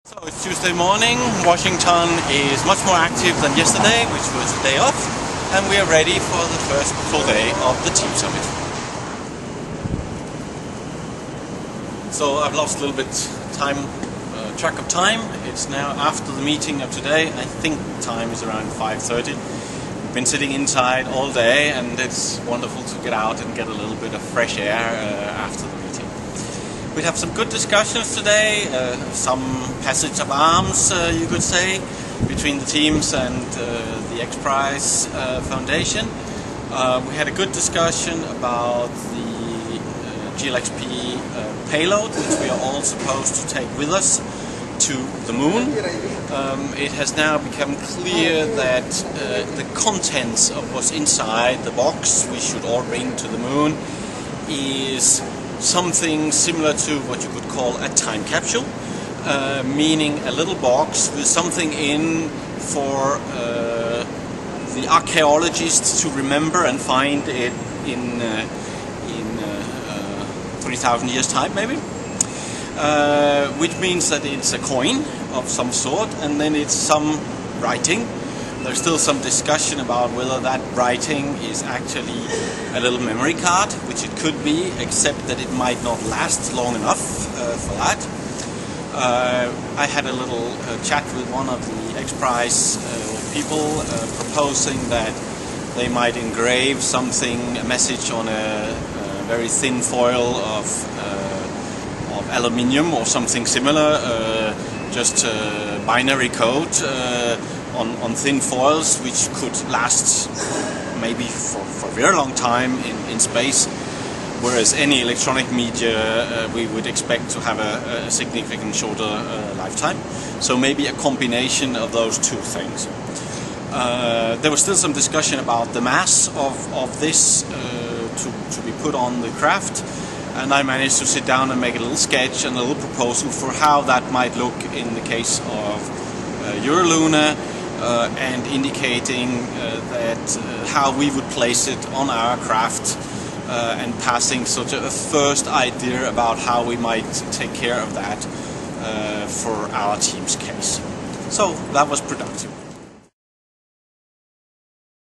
So it's Tuesday morning. Washington is much more active than yesterday, which was a day off, and we are ready for the first full day of the Team Summit. So I've lost a little bit track of time. It's now after the meeting of today. I think time is around 5:30. We've been sitting inside all day, and it's wonderful to get out and get a little bit of fresh air after the meeting. We have some good discussions today, some passage of arms, you could say, between the teams and the X Prize Foundation. We had a good discussion about the GLXP payload, which we are all supposed to take with us to the moon. It has now become clear that the contents of what's inside the box we should all bring to the moon is something similar to what you could call a time capsule, meaning a little box with something in for the archaeologists to remember and find it in 3,000 years time maybe, which means that it's a coin of some sort, and then it's some writing. There's still some discussion about whether that writing is actually a little memory card, which it could be, except that it might not last long enough for that. I had a little chat with one of the X Prize people proposing that they might engrave something, a message on a very thin foil of aluminium or something similar, just a binary code on thin foils, which could last maybe for a very long time in space, whereas any electronic media we would expect to have a significant shorter lifetime. So maybe a combination of those two things. There was still some discussion about the mass of this to be put on the craft, and I managed to sit down and make a little sketch and a little proposal for how that might look in the case of Euroluna, and indicating that how we would place it on our craft, and passing sort of a first idea about how we might take care of that for our team's case. So that was productive.